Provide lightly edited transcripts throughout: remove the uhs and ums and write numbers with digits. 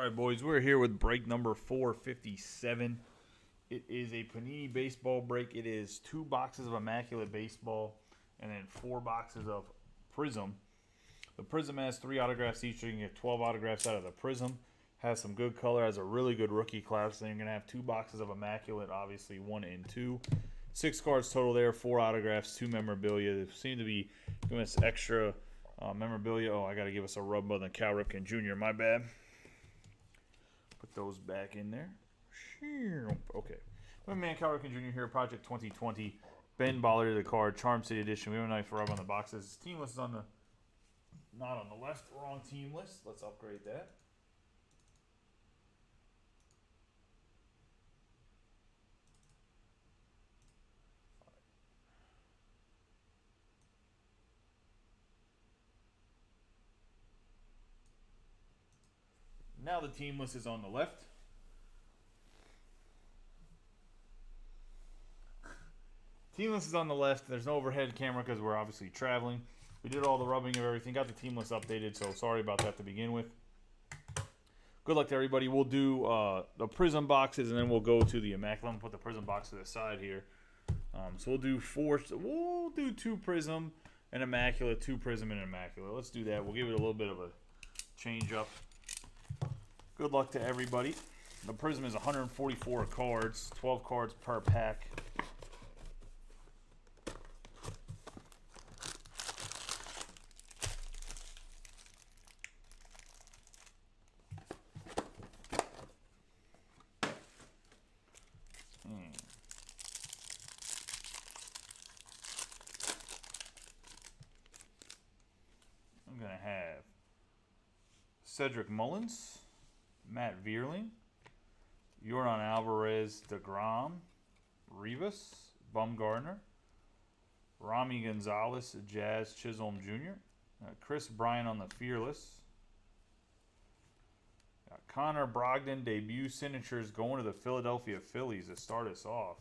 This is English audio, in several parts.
right, boys, we're here with break number 457. It is a Panini baseball break. It is 2 boxes of Immaculate Baseball and then 4 boxes of Prism. The Prism has 3 autographs each, so you can get 12 autographs out of the Prism. Has some good color, has a really good rookie class. Then you're going to have 2 boxes of Immaculate, obviously 1 and 2. 6 cards total there, 4 autographs, 2 memorabilia. They seem to be doing this extra memorabilia. Oh, I got to give us a rub on the Cal Ripken Jr., my bad. Put those back in there. Okay. My man Cal Ripken Jr. here, Project 2020. Ben Baller to the card, Charm City Edition. We have a nice rub on the boxes. Team list is on the, not on the left, wrong team list. Let's upgrade that. Now the team list is on the left. Team list is on the left. There's no overhead camera because we're obviously traveling. We did all the rubbing of everything. Got the team list updated, so sorry about that to begin with. Good luck to everybody. We'll do the Prism boxes, and then we'll go to the Immaculate. I'm going to put the Prism box to the side here. So we'll do 2 Prism and Immaculate, 2 Prism and Immaculate. Let's do that. We'll give it a little bit of a change up. Good luck to everybody. The Prism is 144 cards, 12 cards per pack. I'm going to have Cedric Mullins, Matt Vierling, Yordan Alvarez, DeGrom, Rivas, Bumgarner, Rami Gonzalez, Jazz Chisholm Jr., Chris Bryant on the Fearless, Connor Brogdon debut signatures going to the Philadelphia Phillies to start us off.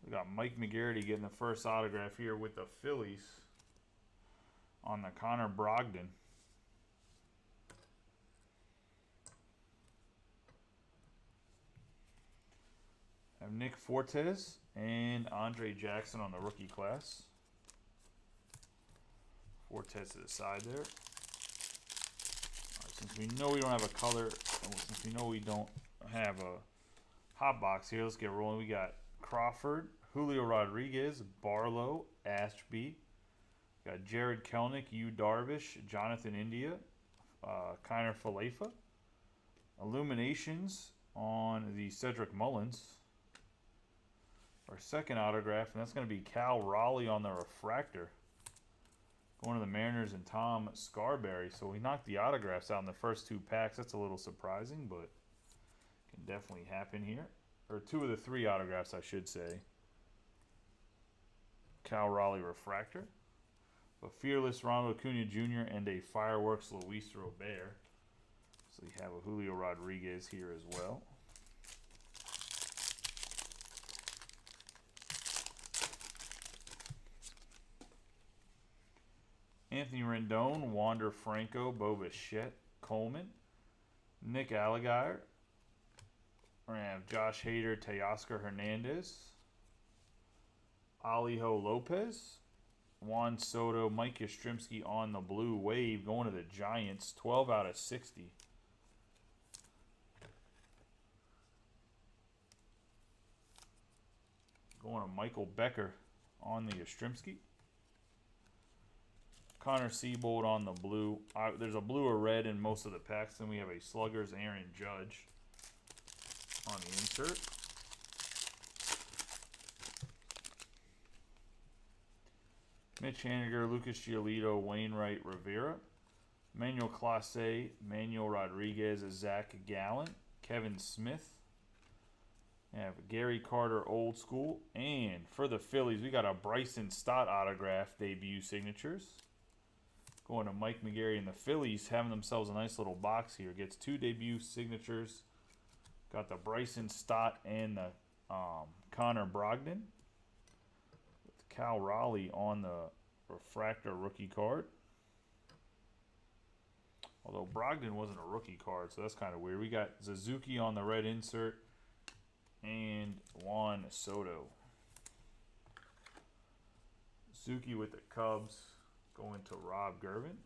We got Mike McGarity getting the first autograph here with the Phillies on the Connor Brogdon. Have Nick Fortes and Andre Jackson on the rookie class. Fortes to the side there. Right, since we know we don't have a color, since we know we don't have a hot box here, let's get rolling. We got Crawford, Julio Rodriguez, Barlow, Ashby. Got Jared Kelnick, Yu Darvish, Jonathan India, Kiner Falefa. Illuminations on the Cedric Mullins. Our second autograph, and that's going to be Cal Raleigh on the refractor. Going to the Mariners and Tom Scarberry. So we knocked the autographs out in the first 2 packs. That's a little surprising, but can definitely happen here. Or 2 of the 3 autographs, I should say. Cal Raleigh refractor. A Fearless Ronald Acuna Jr. and a Fireworks Luis Robert. So you have a Julio Rodriguez here as well. Anthony Rendon, Wander Franco, Bo Bichette, Coleman, Nick Alligayer. We're going to have Josh Hader, Teoscar Hernandez, Alejo Lopez, Juan Soto, Mike Yastrzemski on the blue wave, going to the Giants, 12 out of 60. Going to Michael Becker on the Yastrzemski. Connor Seabold on the blue. There's a blue or red in most of the packs. Then we have a Sluggers Aaron Judge on the insert. Mitch Haniger, Lucas Giolito, Wainwright Rivera. Manuel Clase, Manuel Rodriguez, Zach Gallen, Kevin Smith. We have Gary Carter Old School. And for the Phillies, we got a Bryson Stott autograph debut signatures. Going to Mike McGarry and the Phillies, having themselves a nice little box here. Gets 2 debut signatures. Got the Bryson Stott and the Connor Brogdon. With Cal Raleigh on the refractor rookie card. Although Brogdon wasn't a rookie card, so that's kind of weird. We got Suzuki on the red insert and Juan Soto. Suzuki with the Cubs going to Rob Gervin.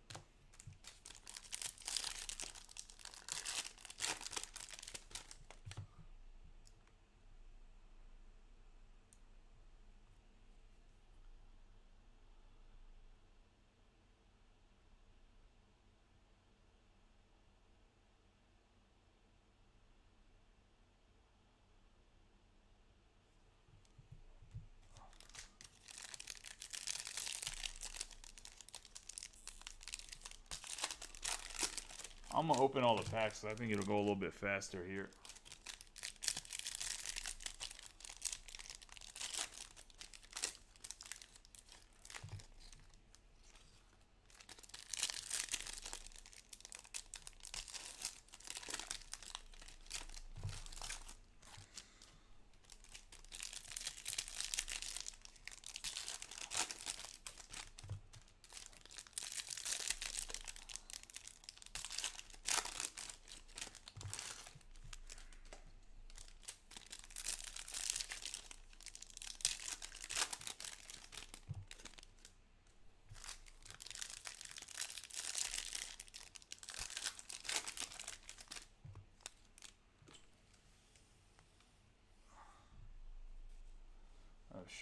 I'm going to open all the packs, so I think it'll go a little bit faster here.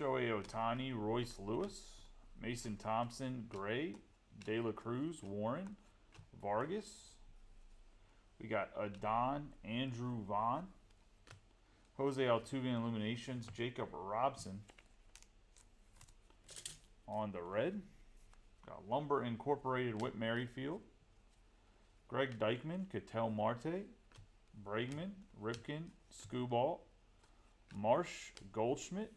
Shohei Ohtani, Royce Lewis, Mason Thompson, Gray, De La Cruz, Warren, Vargas. We got Adon, Andrew Vaughn, Jose Altuve Illuminations, Jacob Robson on the red. Got Lumber Incorporated, Whit Merrifield, Greg Deichmann, Ketel Marte, Bregman, Ripken, Skubal, Marsh, Goldschmidt,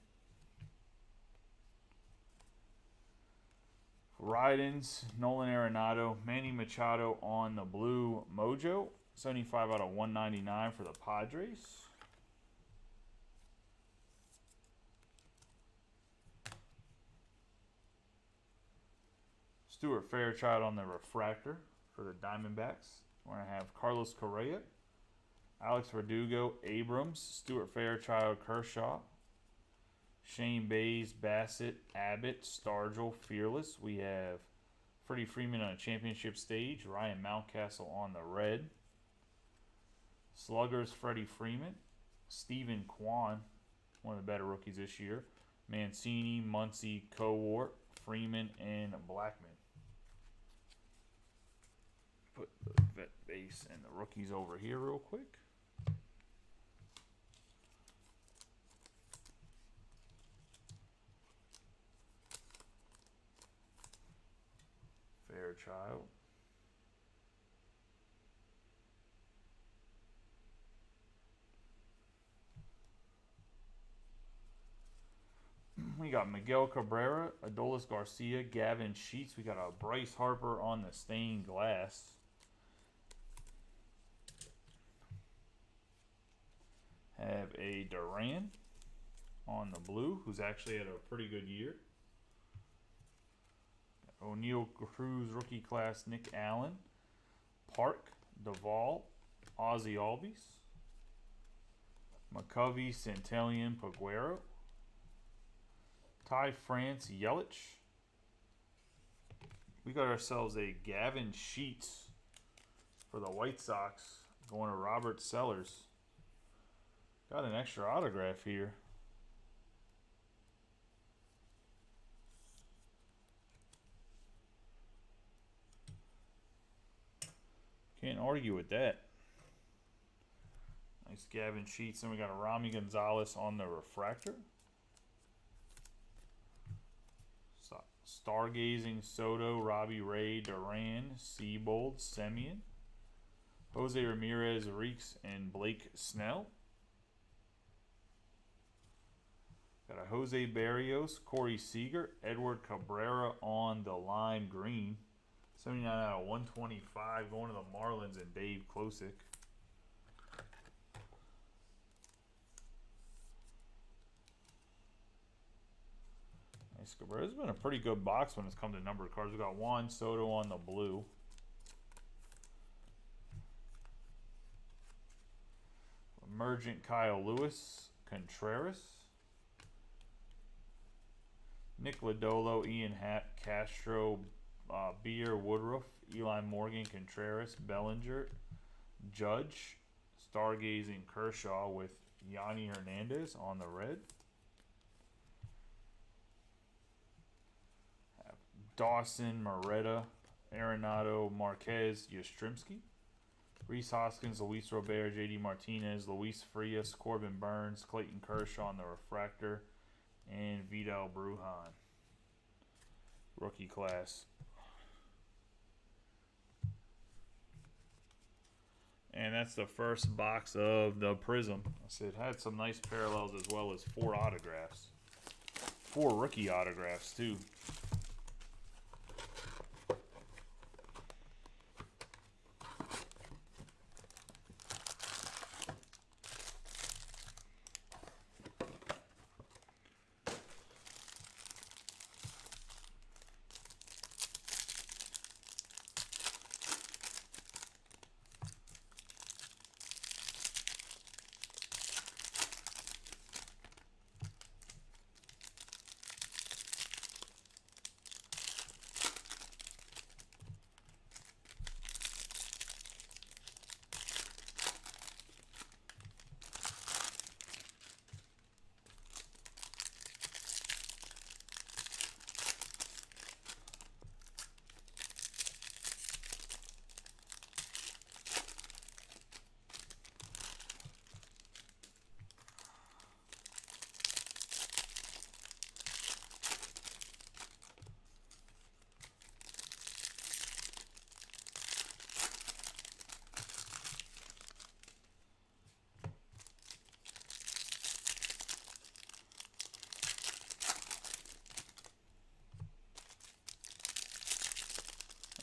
Rydens, Nolan Arenado, Manny Machado on the blue Mojo. 75 out of 199 for the Padres. Stuart Fairchild on the refractor for the Diamondbacks. We're going to have Carlos Correa, Alex Verdugo, Abrams, Stuart Fairchild, Kershaw, Shane Bays, Bassett, Abbott, Stargell, Fearless. We have Freddie Freeman on a championship stage. Ryan Mountcastle on the red. Sluggers, Freddie Freeman. Stephen Kwan, one of the better rookies this year. Mancini, Muncy, Cowart, Freeman, and Blackman. Put the vet base and the rookies over here real quick. Fairchild. We got Miguel Cabrera, Adolis Garcia, Gavin Sheets. We got a Bryce Harper on the stained glass. Have a Duran on the blue, who's actually had a pretty good year. O'Neal Cruz rookie class, Nick Allen, Park, Duvall, Ozzie Albies, McCovey, Santillan, Paguero, Ty France, Yelich. We got ourselves a Gavin Sheets for the White Sox going to Robert Sellers. Got an extra autograph here. Can't argue with that. Nice Gavin Sheets. Then we got a Rami Gonzalez on the refractor. Stargazing, Soto, Robbie Ray, Duran, Seabold, Semien, Jose Ramirez, Reeks, and Blake Snell. Got a Jose Barrios, Corey Seager, Edward Cabrera on the lime green. 79 out of 125 going to the Marlins and Dave Klosick. Nice Cabrera. This has been a pretty good box when it's come to numbered cards. We got Juan Soto on the blue. Emergent Kyle Lewis, Contreras. Nick Lodolo, Ian Castro, Beer, Woodruff, Eli Morgan, Contreras, Bellinger, Judge, Stargazing Kershaw with Yanni Hernandez on the red. Dawson, Moretta, Arenado, Marquez, Yastrzemski. Rhys Hoskins, Luis Robert, J.D. Martinez, Luis Frias, Corbin Burns, Clayton Kershaw on the refractor, and Vidal Brujan. Rookie class. And that's the first box of the Prism. I said it had some nice parallels as well as 4 autographs. 4 rookie autographs too.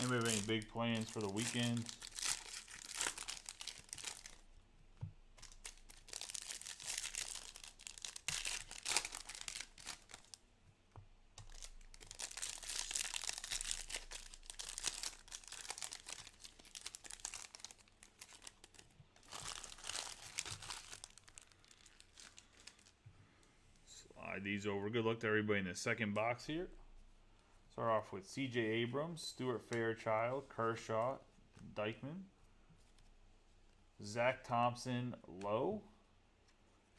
Anybody have any big plans for the weekend? Slide these over. Good luck to everybody in the second box here. Start off with C.J. Abrams, Stuart Fairchild, Kershaw, Dykman, Zach Thompson, Lowe.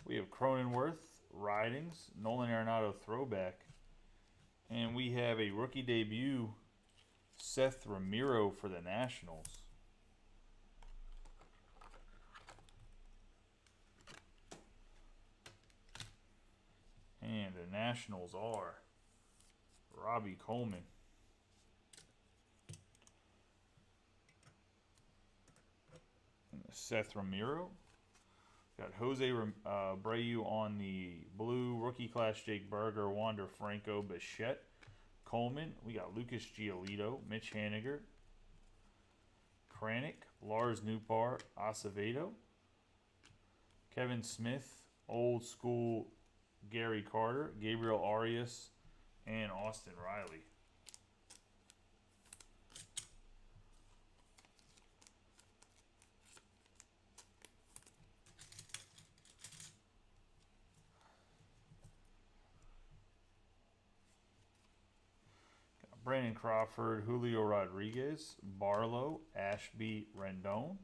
We have Cronenworth, Ridings, Nolan Arenado throwback. And we have a rookie debut, Seth Ramiro for the Nationals. And the Nationals are Robbie Coleman. And Seth Ramiro. Got Jose Abreu on the blue. Rookie class Jake Berger, Wander Franco, Bichette, Coleman. We got Lucas Giolito, Mitch Haniger, Kranick, Lars Nootbaar, Acevedo, Kevin Smith, old school Gary Carter, Gabriel Arias, and Austin Riley. Got Brandon Crawford, Julio Rodriguez, Barlow, Ashby, Rendon,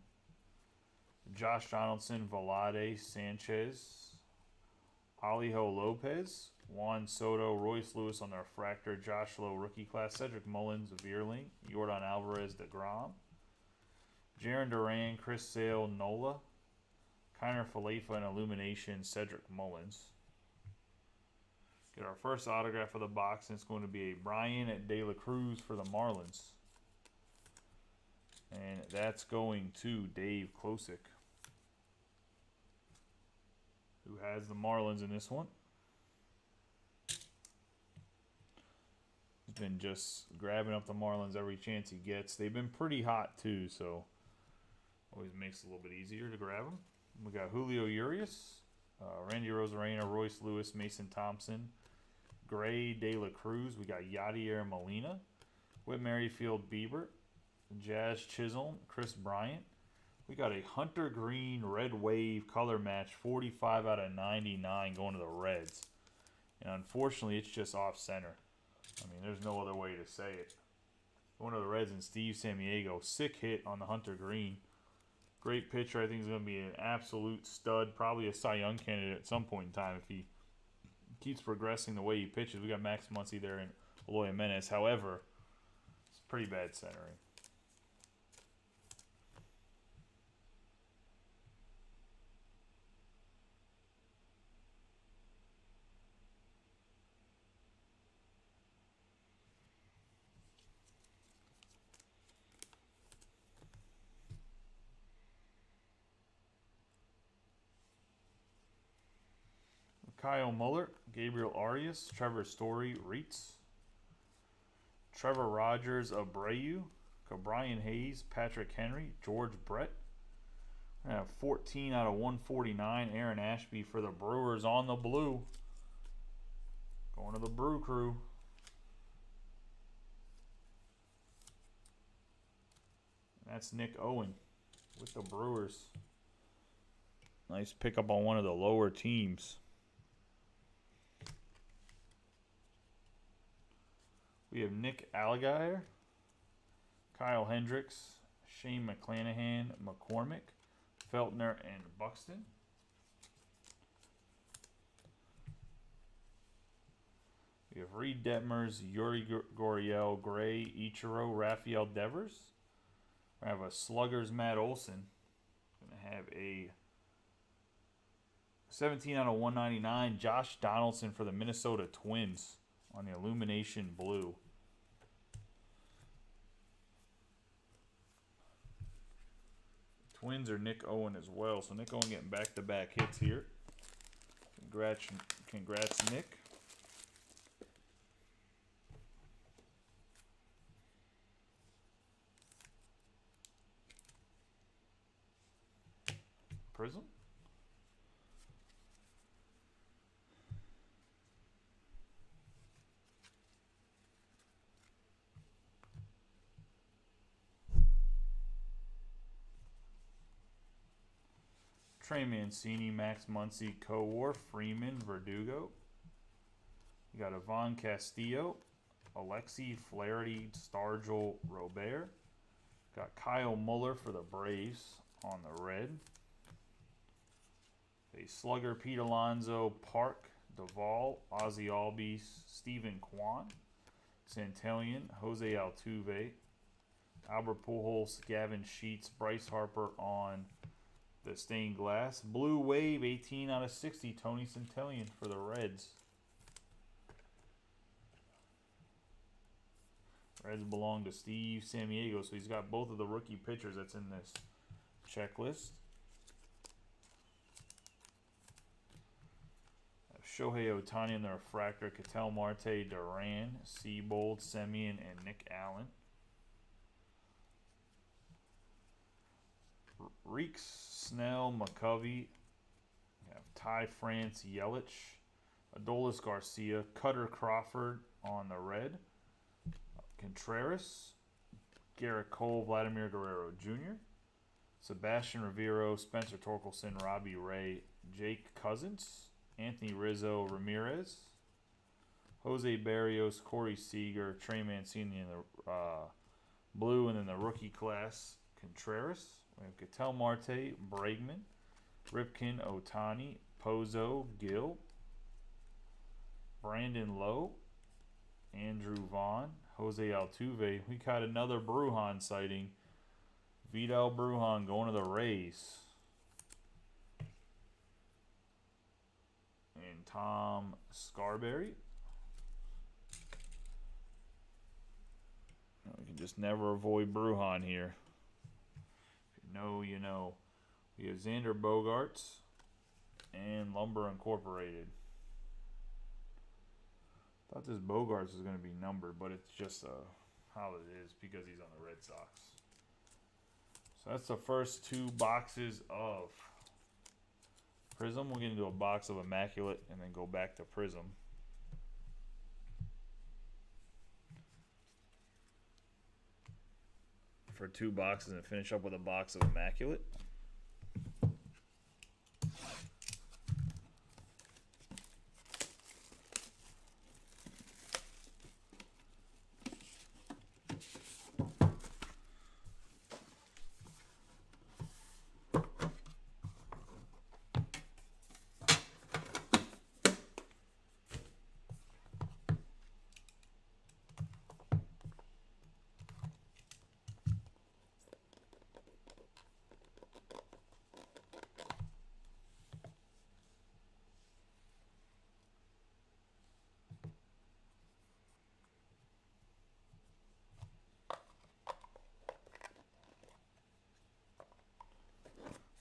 Josh Donaldson, Vlade, Sanchez, Alejo Lopez, Juan Soto, Royce Lewis on the refractor, Josh Lowe rookie class, Cedric Mullins, Veerling, Yordan Alvarez, DeGrom, Jarren Duran, Chris Sale, Nola, Kiner Falefa, and Illumination, Cedric Mullins. Get our first autograph of the box, and it's going to be a Brian De La Cruz for the Marlins. And that's going to Dave Klosick, who has the Marlins in this one. He's been just grabbing up the Marlins every chance he gets. They've been pretty hot too, so always makes it a little bit easier to grab them. We got Julio Urias, Randy Rosarena, Royce Lewis, Mason Thompson, Gray, De La Cruz. We got Yadier Molina, Whit Merrifield, Bieber, Jazz Chisholm, Chris Bryant, We got a Hunter Green Red Wave color match, 45 out of 99 going to the Reds. And unfortunately, it's just off center. I mean, there's no other way to say it. Going to the Reds and Steve Samaniego. Sick hit on the Hunter Green. Great pitcher. I think he's going to be an absolute stud. Probably a Cy Young candidate at some point in time if he keeps progressing the way he pitches. We got Max Muncy there and Eloy Jimenez. However, it's pretty bad centering. Kyle Muller, Gabriel Arias, Trevor Story, Reitz, Trevor Rogers, Abreu, Brian Hayes, Patrick Henry, George Brett. We're going to have 14 out of 149, Aaron Ashby for the Brewers on the blue. Going to the Brew Crew. And that's Nick Owen with the Brewers. Nice pickup on one of the lower teams. We have Nick Alligator, Kyle Hendricks, Shane McClanahan, McCormick, Feltner, and Buxton. We have Reed Detmers, Yuri Gurriel, Gray, Ichiro, Rafael Devers. We have a Sluggers, Matt Olson. Going to have a 17 out of 199, Josh Donaldson for the Minnesota Twins on the Illumination Blue. Twins are Nick Owen as well. So Nick Owen getting back-to-back hits here. Congrats, Nick. Prism. Trey Mancini, Max Muncy, Kowar, Freeman, Verdugo. You got Ivan Castillo, Alexi Flaherty, Stargell, Robert. Got Kyle Muller for the Braves on the red. A Slugger, Pete Alonso, Park, Duvall, Ozzy Albies, Stephen Kwan, Santillan, Jose Altuve, Albert Pujols, Gavin Sheets, Bryce Harper on the stained glass. Blue Wave, 18 out of 60, Tony Santillan for the Reds. Reds belong to Steve Samaniego, so he's got both of the rookie pitchers that's in this checklist. Shohei Ohtani in the refractor, Ketel Marte, Duran, Seabold, Semien, and Nick Allen. Reeks, Snell, McCovey, Ty France, Yelich, Adolis Garcia, Cutter Crawford on the red, Contreras, Garrett Cole, Vladimir Guerrero Jr., Sebastian Rivero, Spencer Torkelson, Robbie Ray, Jake Cousins, Anthony Rizzo, Ramirez, Jose Barrios, Corey Seager, Trey Mancini in the blue, and then the rookie class, Contreras. We have Ketel Marte, Bregman, Ripken, Ohtani, Pozo, Gill, Brandon Lowe, Andrew Vaughn, Jose Altuve. We got another Brujan sighting. Vidal Brujan going to the Rays. And Tom Scarberry. We can just never avoid Brujan here. If you know, you know. We have Xander Bogaerts and Lumber Incorporated. Thought this Bogaerts was going to be numbered, but it's just how it is because he's on the Red Sox. So that's the first two boxes of Prism. We'll get into a box of Immaculate and then go back to Prism. for 2 boxes and finish up with a box of Immaculate.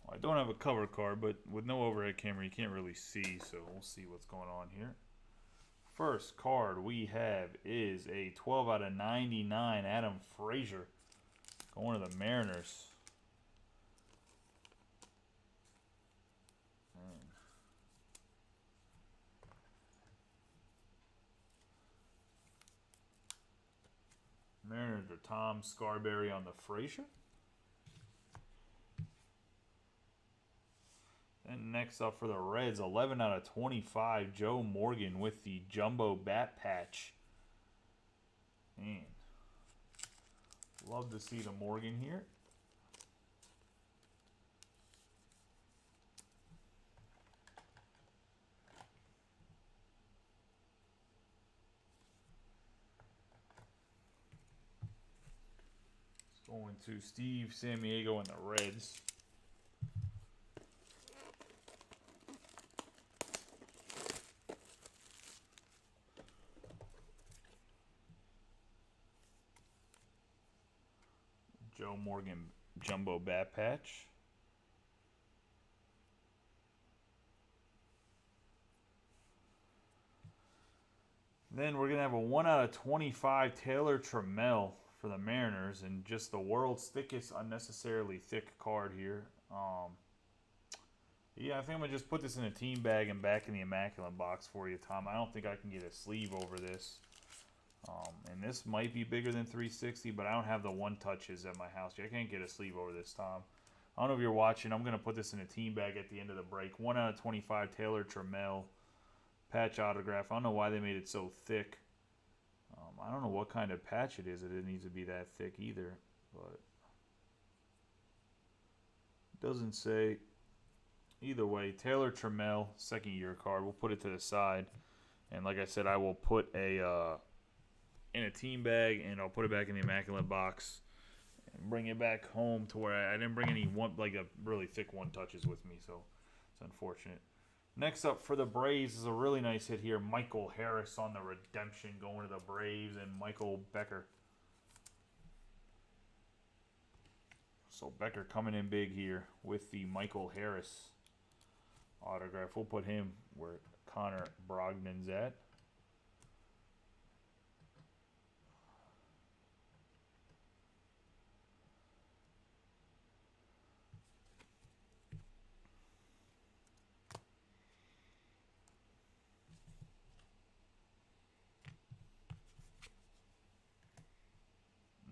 I don't have a cover card, but with no overhead camera, you can't really see, so we'll see what's going on here. First card we have is a 12 out of 99 Adam Frazier going to the Mariners. Mariners are Tom Scarberry on the Frazier. And next up for the Reds, 11 out of 25, Joe Morgan with the Jumbo Bat Patch. Man, love to see the Morgan here. It's going to Steve Sammiego and the Reds. Joe Morgan Jumbo Bat Patch. Then we're going to have a 1 out of 25 Taylor Tramel for the Mariners, and just the world's thickest, unnecessarily thick card here. Yeah, I think I'm going to just put this in a team bag and back in the Immaculate box for you, Tom. I don't think I can get a sleeve over this. And this might be bigger than 360, but I don't have the one touches at my house. I can't get a sleeve over this, Tom. I don't know if you're watching. I'm going to put this in a team bag at the end of the break. 1 out of 25, Taylor Tramel. Patch autograph. I don't know why they made it so thick. I don't know what kind of patch it is. It didn't need to be that thick either. But it doesn't say. Either way, Taylor Tramel, second year card. We'll put it to the side. And like I said, I will put a... in a team bag, and I'll put it back in the Immaculate box and bring it back home to where I didn't bring any a really thick one touches with me, so it's unfortunate. Next up for the Braves is a really nice hit here. Michael Harris on the redemption going to the Braves, and Michael Becker. So Becker coming in big here with the Michael Harris autograph. We'll put him where Connor Brogdon's at.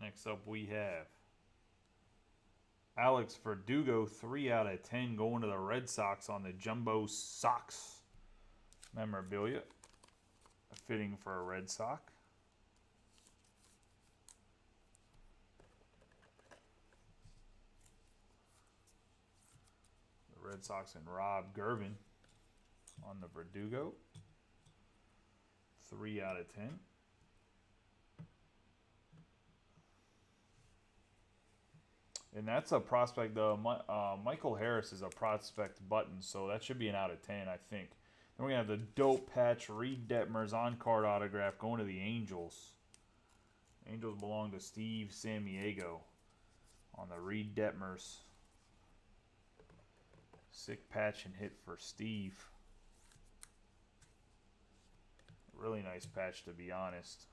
Next up we have Alex Verdugo, 3 out of 10 going to the Red Sox on the Jumbo Sox memorabilia. Fitting for a Red Sox. The Red Sox and Rob Gervin on the Verdugo. 3 out of 10. And that's a prospect. Michael Harris is a prospect button, so that should be an out of 10, I think. Then we're going to have the dope patch, Reed Detmers on-card autograph going to the Angels. Angels belong to Steve Sammiego on the Reed Detmers. Sick patch and hit for Steve. Really nice patch, to be honest.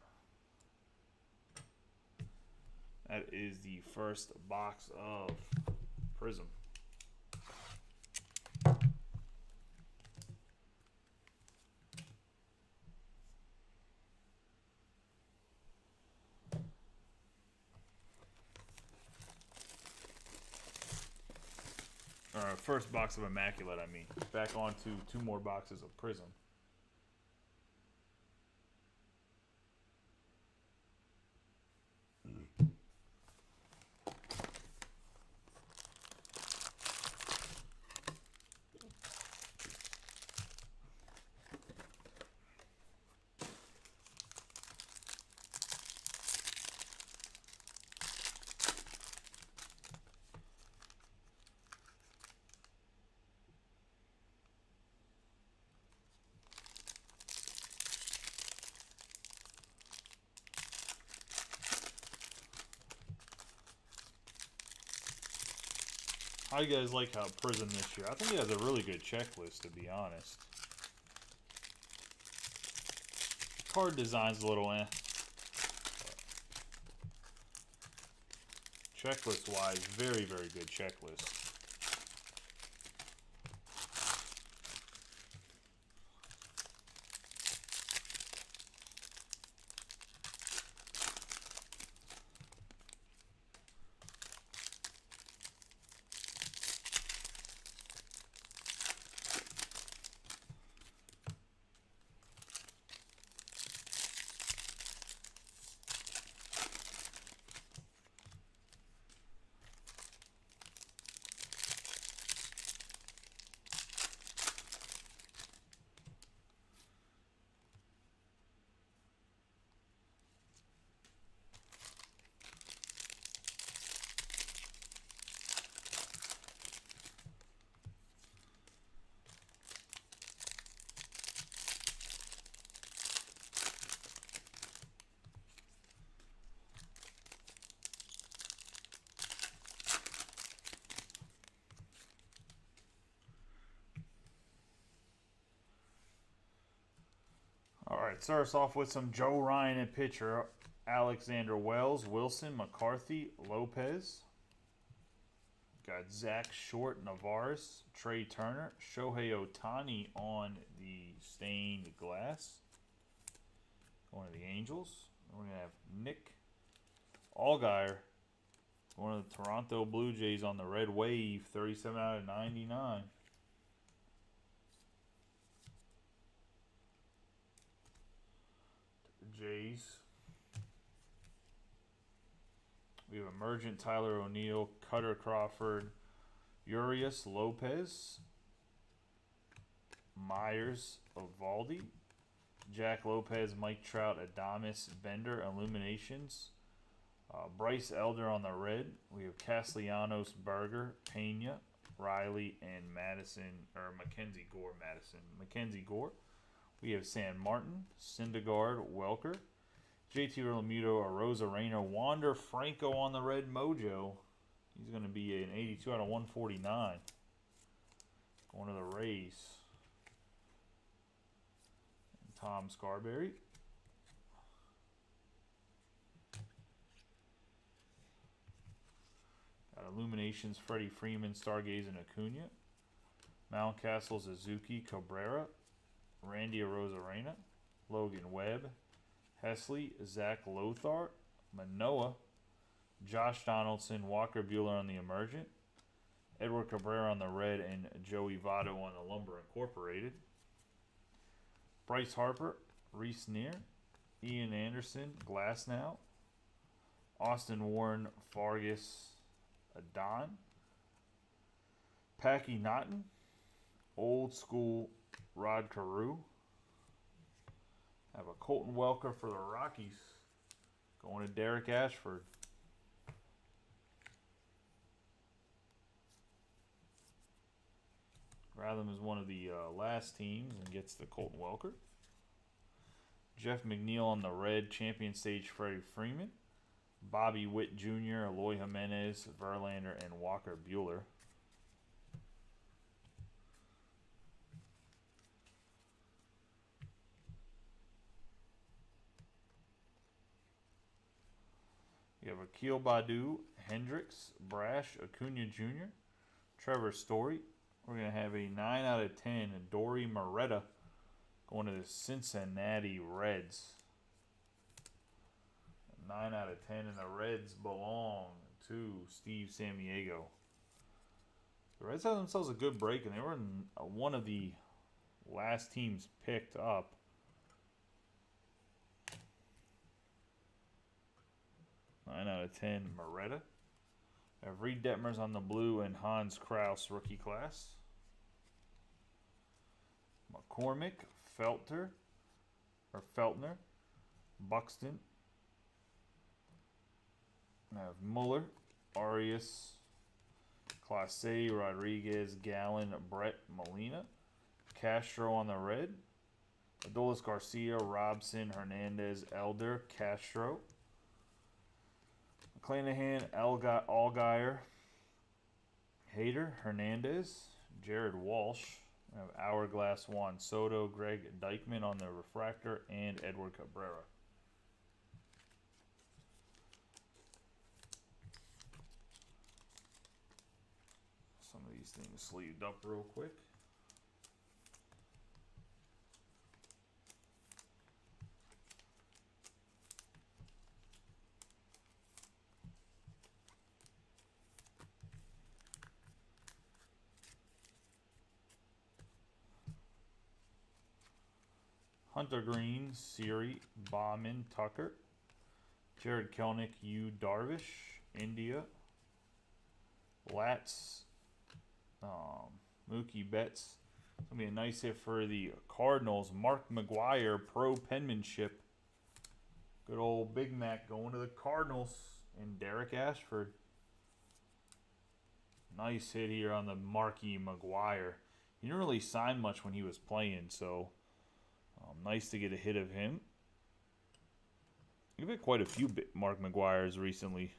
That is the first box of Prism. first box of Immaculate, I mean. Back on to 2 more boxes of Prism. How you guys like how Prism this year? I think it has a really good checklist, to be honest. Card design's a little checklist-wise, very, very good checklist. Alright, start us off with some Joe Ryan and pitcher. Alexander Wells, Wilson, McCarthy, Lopez. Got Zach Short, Navarez, Trey Turner, Shohei Ohtani on the stained glass. Going to the Angels. We're going to have Nick Allgaier, one of the Toronto Blue Jays on the Red Wave, 37 out of 99. Jays. We have Emergent Tyler O'Neill, Cutter Crawford, Urias Lopez, Myers Evaldi, Jack Lopez, Mike Trout, Adames, Bender, Illuminations, Bryce Elder on the red. We have Castellanos, Berger, Pena, Riley, and Mackenzie Gore. We have San Martin, Syndergaard, Welker, JT Realmuto, Arozarena, Wander Franco on the red Mojo. He's going to be an 82 out of 149. Going to the Rays. And Tom Scarberry. Got Illuminations, Freddie Freeman, Stargazing, Acuna. Mountcastle, Suzuki, Cabrera. Randy Arozarena, Logan Webb, Hesley, Zach Lothar, Manoah, Josh Donaldson, Walker Buehler on the Emergent, Edward Cabrera on the red, and Joey Votto on the Lumber Incorporated. Bryce Harper, Reese Neer, Ian Anderson, Glasnow, Austin Warren, Fargus, Adon, Packy Naughton, Old School, Rod Carew. Have a Colton Welker for the Rockies. Going to Derek Ashford. Gratham is one of the last teams and gets the Colton Welker. Jeff McNeil on the red, Champion Stage, Freddie Freeman. Bobby Witt Jr., Eloy Jimenez, Verlander, and Walker Buehler. You have Akil Baddoo, Hendricks, Brash, Acuna Jr., Trevor Story. We're going to have a 9 out of 10, Dory Moretta, going to the Cincinnati Reds. 9 out of 10, and the Reds belong to Steve Sammiego. The Reds had themselves a good break, and they were in one of the last teams picked up. Nine out of 10, Moretta. I have Reed Detmers on the blue and Hans Kraus rookie class. McCormick, Feltner, Buxton. I have Muller, Arias, Clase, Rodriguez, Gallen, Brett, Molina. Castro on the red. Adolis Garcia, Robson, Hernandez, Elder, Castro. McClanahan, Allgaier, Hader, Hernandez, Jared Walsh. We have Hourglass, Juan Soto, Greg Dykman on the refractor, and Edward Cabrera. Some of these things sleeved up real quick. Hunter Green, Siri, Bauman, Tucker, Jared Kelnick, Yu Darvish, India, Latz, Mookie Betts. It's going to be a nice hit for the Cardinals. Mark McGwire, pro penmanship. Good old Big Mac going to the Cardinals. And Derek Ashford. Nice hit here on the Marky McGwire. He didn't really sign much when he was playing, so nice to get a hit of him. We've had quite a few Mark McGwires recently.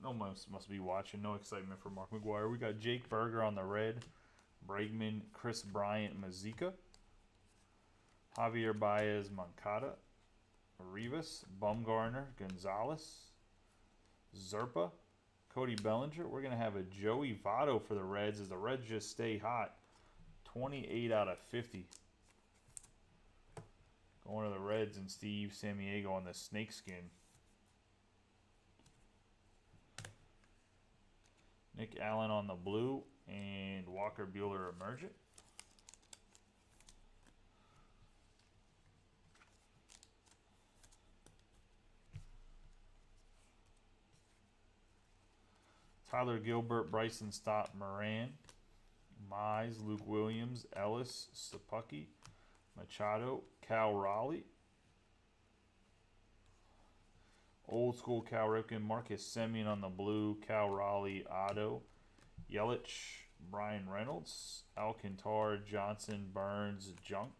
No one must be watching. No excitement for Mark McGwire. We got Jake Berger on the red. Bregman, Chris Bryant, Mazika. Javier Baez, Moncada. Rivas, Bumgarner, Gonzalez. Zerpa, Cody Bellinger. We're going to have a Joey Votto for the Reds as the Reds just stay hot. 28 out of 50. Going to the Reds and Steve Samiego on the snakeskin. Nick Allen on the blue and Walker Buehler emergent. Tyler Gilbert, Bryson Stott, Moran, Mize, Luke Williams, Ellis, Sapucki, Machado, Cal Raleigh. Old school Cal Ripken, Marcus Semien on the blue, Cal Raleigh, Otto, Yelich, Brian Reynolds, Alcantara, Johnson, Burns, Junk,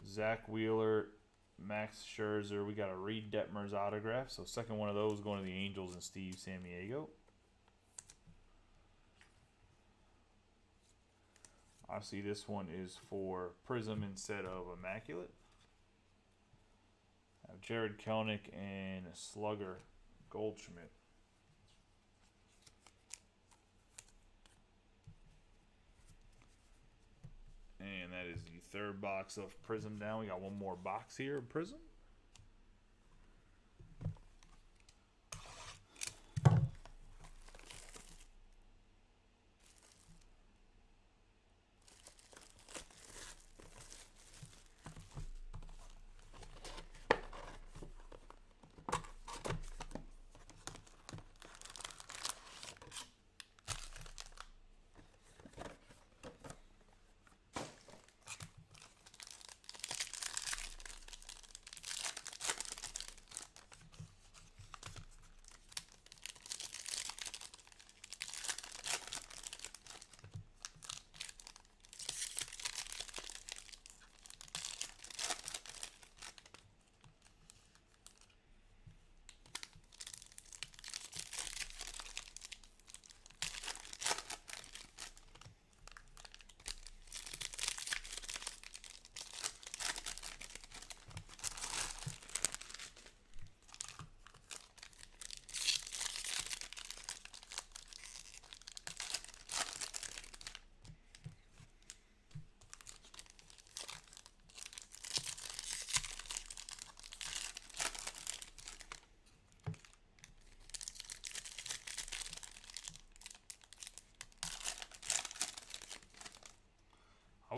Zach Wheeler, Max Scherzer. We got a Reed Detmers autograph, so second one of those going to the Angels and Steve Samiego. Obviously, this one is for Prism instead of Immaculate. I have Jared Kelnick and Slugger Goldschmidt. And that is the third box of Prism down. We got one more box here of Prism.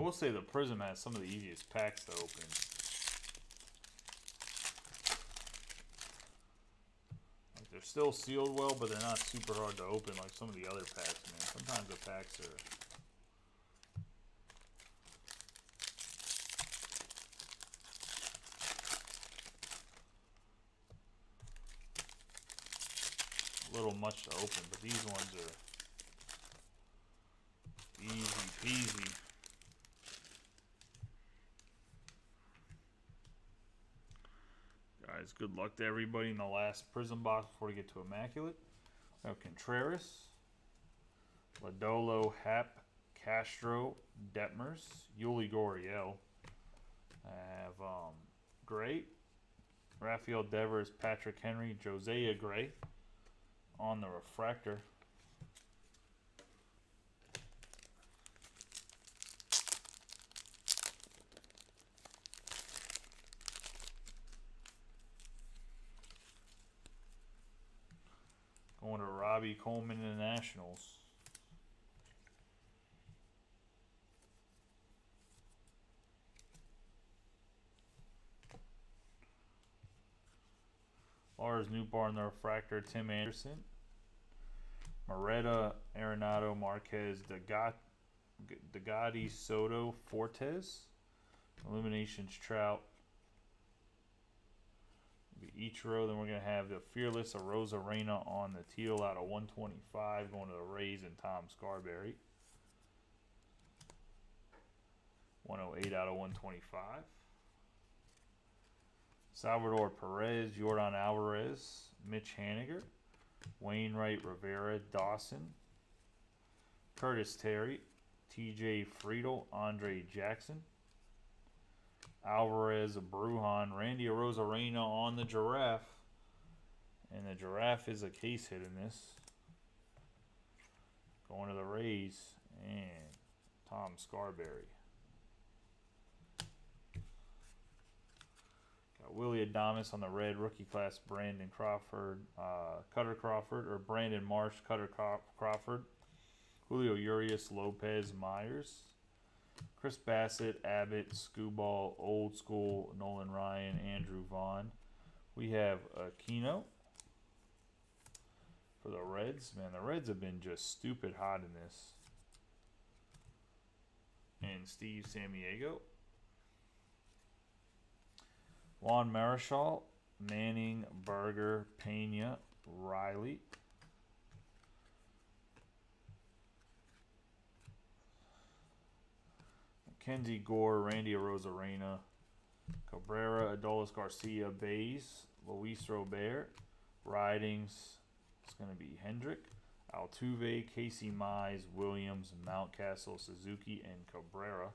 I will say the Prism has some of the easiest packs to open. Like they're still sealed well, but they're not super hard to open like some of the other packs, man. Sometimes the packs are... a little much to open, but these ones are easy peasy. Guys, good luck to everybody in the last Prism box before we get to Immaculate. We have Contreras, Lodolo, Happ, Castro, Detmers, Yuli Gurriel. I have Gray, Rafael Devers, Patrick Henry, Josiah Gray on the refractor. Going to Robbie Coleman and the Nationals. Lars Nootbaar in the refractor, Tim Anderson. Moreta, Arenado, Marquez, Degotti, Soto, Fortes. Illuminations, Trout. Each row, then we're going to have the Fearless Arozarena on the teal out of 125, going to the Rays and Tom Scarberry. 108 out of 125. Salvador Perez, Jordan Alvarez, Mitch Haniger, Wainwright, Rivera, Dawson, Curtis Terry, TJ Friedel, Andre Jackson, Alvarez, Brujan, Randy Arozarena on the Giraffe. And the Giraffe is a case hit in this. Going to the Rays and Tom Scarberry. Got Willie Adames on the red, rookie class Brandon Crawford, Cutter Crawford, or Brandon Marsh, Cutter Crawford, Julio Urias, Lopez, Myers, Chris Bassett, Abbott, Skubal, Old School, Nolan Ryan, Andrew Vaughn. We have Aquino for the Reds. Man, the Reds have been just stupid hot in this. And Steve Samiego. Juan Marichal, Manning, Berger, Pena, Riley. Kenzie Gore, Randy Arozarena, Cabrera, Adolis Garcia, Bays, Luis Robert, Ridings, it's going to be Hendrick, Altuve, Casey Mize, Williams, Mountcastle, Suzuki, and Cabrera.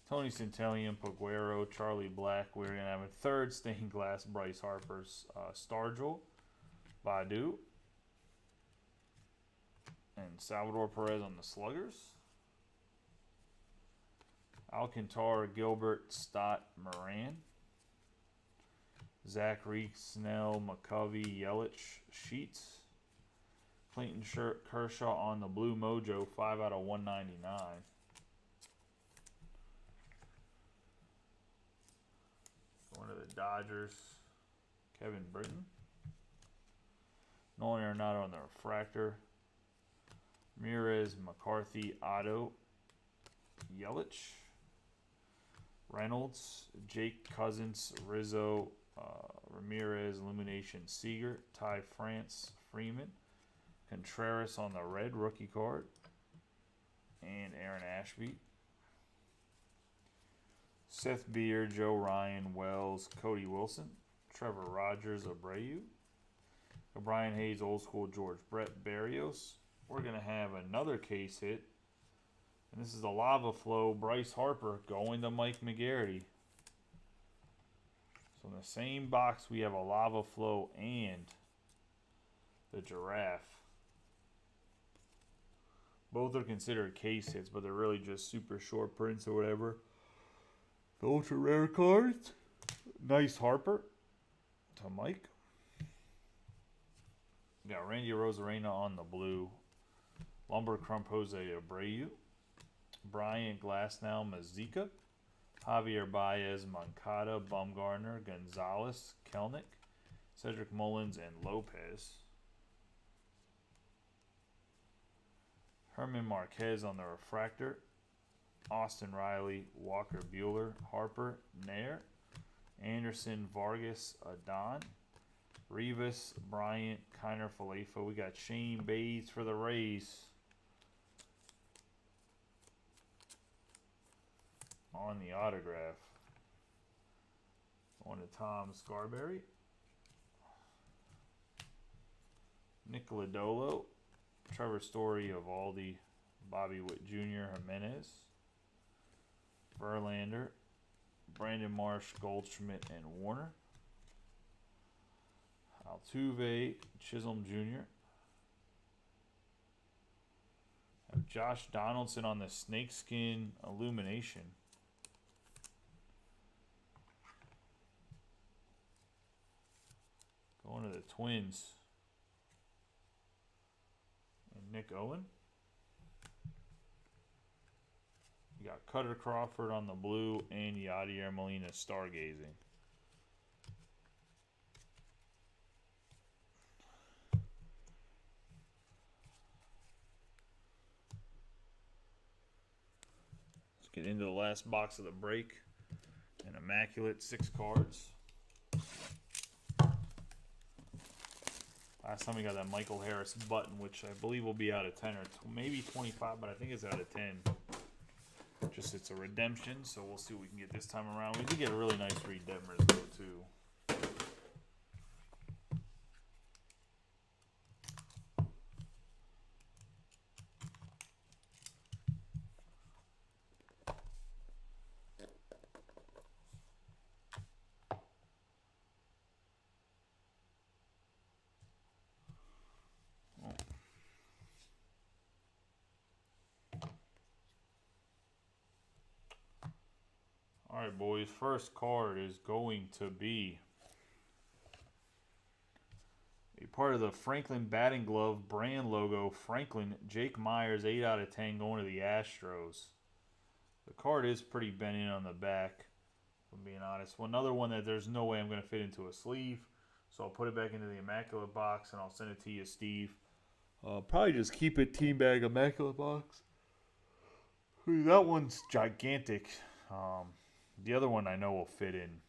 Tony Centellion, Paguero, Charlie Black. We're going to have a third stained glass Bryce Harper's Stargell, Badu, and Salvador Perez on the Sluggers. Alcantara, Gilbert, Stott, Moran. Zachary, Snell, McCovey, Yelich, Sheets. Clayton Kershaw on the Blue Mojo, 5 out of 199. Going to the Dodgers, Kevin Britton. Nolan Arenado on the refractor. Ramirez, McCarthy, Otto, Yelich. Reynolds, Jake Cousins, Rizzo, Ramirez, Illumination, Seager, Ty France, Freeman. Contreras on the red rookie card. And Aaron Ashby. Seth Beer, Joe Ryan, Wells, Cody Wilson, Trevor Rogers, Abreu, Brian Hayes, Old School, George Brett, Barrios. We're going to have another case hit, and this is the Lava Flow, Bryce Harper going to Mike McGarity. So in the same box, we have a Lava Flow and the Giraffe. Both are considered case hits, but they're really just super short prints or whatever. The ultra rare cards. Nice Harper to Mike. Got Randy Rosarena on the blue. Lumber Crump Jose Abreu. Bryant Glasnow Mazika. Javier Baez, Moncada, Bumgarner, Gonzalez, Kelnick, Cedric Mullins, and Lopez. Herman Marquez on the refractor. Austin Riley, Walker Buehler, Harper, Nair, Anderson, Vargas, Adon, Rivas, Bryant, Kiner Falefa. We got Shane Bates for the Rays on the autograph. On to Tom Scarberry. Nick Lodolo, Trevor Story of Aldi, Bobby Witt Jr., Jimenez, Verlander, Brandon Marsh, Goldschmidt, and Warner. Altuve, Chisholm Jr. Have Josh Donaldson on the snakeskin illumination. Going to the Twins. And Nick Owen. You got Cutter Crawford on the blue and Yadier Molina stargazing. Let's get into the last box of the break. An immaculate 6 cards. Last time we got that Michael Harris button, which I believe will be out of 10 or maybe 25, but I think it's out of 10. Just it's a redemption, so we'll see what we can get this time around. We did get a really nice redempers though too. All right, boys. First card is going to be a part of the Franklin Batting Glove brand logo. Franklin, Jake Myers, 8 out of 10 going to the Astros. The card is pretty bent in on the back, if I'm being honest. Well, another one that there's no way I'm going to fit into a sleeve. So I'll put it back into the Immaculate box and I'll send it to you, Steve. Probably just keep it team bag Immaculate box. That one's gigantic. The other one I know will fit in.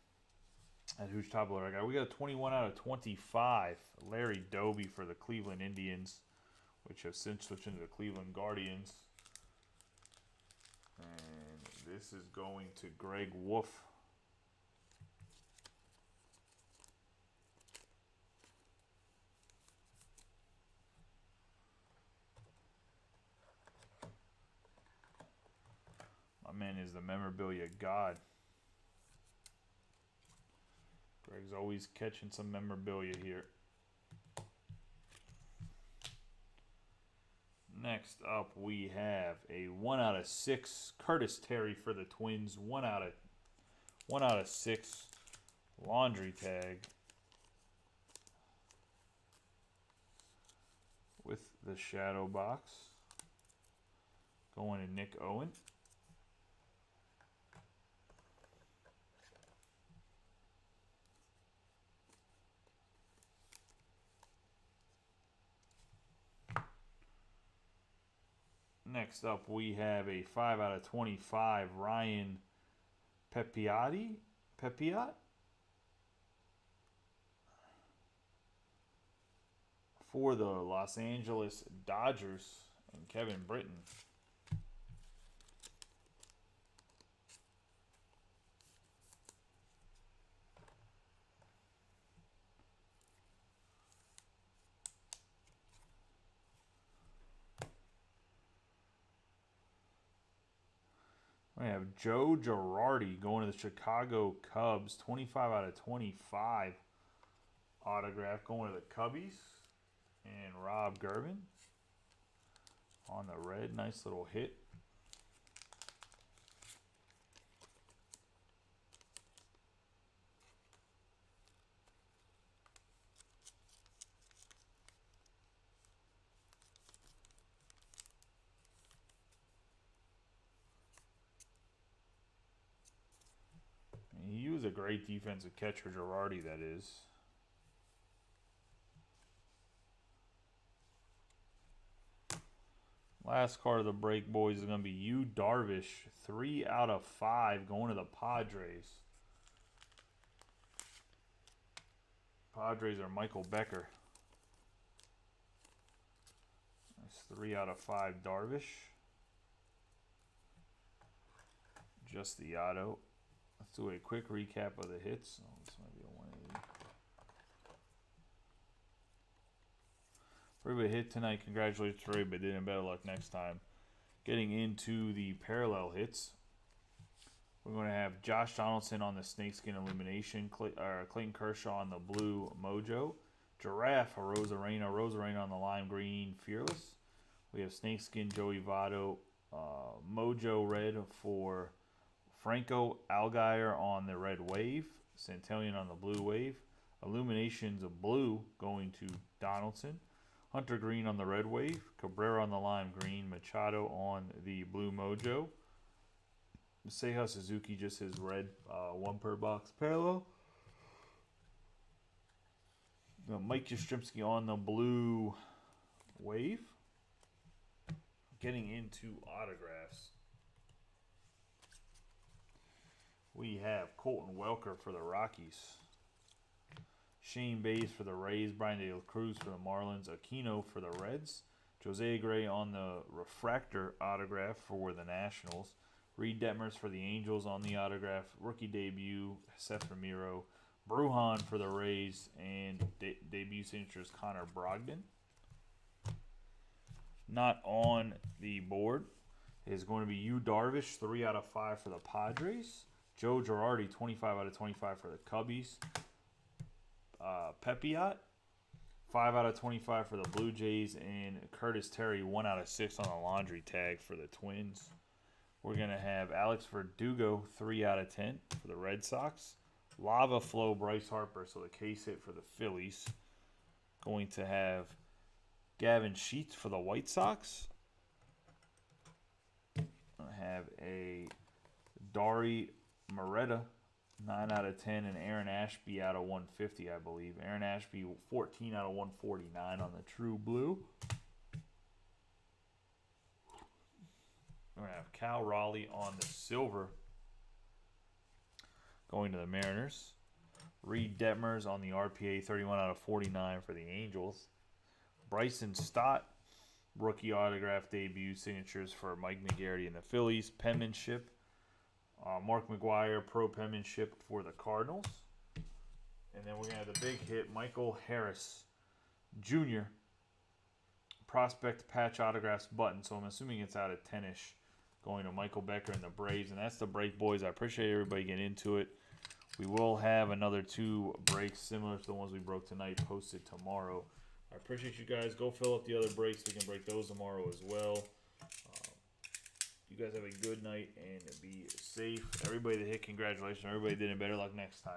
At whose top loader I got? We got a 21 out of 25. Larry Doby for the Cleveland Indians, which have since switched into the Cleveland Guardians. And this is going to Greg Wolf. My man is the memorabilia god. Greg's always catching some memorabilia here. Next up, we have a 1 out of 6 Curtis Terry for the Twins. 1 out of 6 laundry tag with the shadow box. Going to Nick Owen. Next up, we have a 5 out of 25 Ryan Pepiot for the Los Angeles Dodgers and Kevin Britton. We have Joe Girardi going to the Chicago Cubs. 25 out of 25 autograph going to the Cubbies. And Rob Gervin. on the red. Nice little hit. He was a great defensive catcher, Girardi, that is. Last card of the break, boys, is going to be Yu Darvish. 3 out of 5 going to the Padres. Padres are Michael Becker. That's 3 out of 5 Darvish. Just the auto. Let's do a quick recap of the hits. Oh, this might be a 180. For everybody hit tonight, congratulations to everybody. Did better luck next time. Getting into the parallel hits, we're going to have Josh Donaldson on the Snakeskin Illumination, Clayton Kershaw on the Blue Mojo, Giraffe Rosarena on the Lime Green Fearless. We have Snakeskin Joey Votto, Mojo Red for Franco Algier on the Red Wave, Santillan on the Blue Wave, Illuminations of Blue going to Donaldson, Hunter Green on the Red Wave, Cabrera on the Lime Green, Machado on the Blue Mojo, Seiya Suzuki just his red, 1 per box parallel. Mike Yastrzemski on the Blue Wave. Getting into autographs, we have Colton Welker for the Rockies, Shane Bays for the Rays, Brian De La Cruz for the Marlins, Aquino for the Reds, Jose Gray on the Refractor autograph for the Nationals, Reed Detmers for the Angels on the autograph, rookie debut Seth Ramiro, Brujan for the Rays, and debut signatures Connor Brogdon. Not on the board is going to be Yu Darvish, 3 out of 5 for the Padres. Joe Girardi, 25 out of 25 for the Cubbies. Pepiot, 5 out of 25 for the Blue Jays. And Curtis Terry, 1 out of 6 on the laundry tag for the Twins. We're going to have Alex Verdugo, 3 out of 10 for the Red Sox. Lava Flow, Bryce Harper, so the case hit for the Phillies. Going to have Gavin Sheets for the White Sox. I have a Dari Moreta, 9 out of 10, and Aaron Ashby out of 150, I believe. Aaron Ashby, 14 out of 149 on the True Blue. We're going to have Cal Raleigh on the silver going to the Mariners. Reed Detmers on the RPA, 31 out of 49 for the Angels. Bryson Stott, rookie autograph debut signatures for Mike McGarity and the Phillies. Penmanship, Mark McGwire, pro penmanship for the Cardinals. And then we're going to have the big hit, Michael Harris Jr. prospect patch autographs button. So I'm assuming it's out of 10-ish going to Michael Becker and the Braves. And that's the break, boys. I appreciate everybody getting into it. We will have another 2 breaks similar to the ones we broke tonight posted tomorrow. I appreciate you guys. Go fill up the other breaks. We can break those tomorrow as well. You guys have a good night and be safe. Everybody that hit, congratulations. Everybody did it. Better luck next time.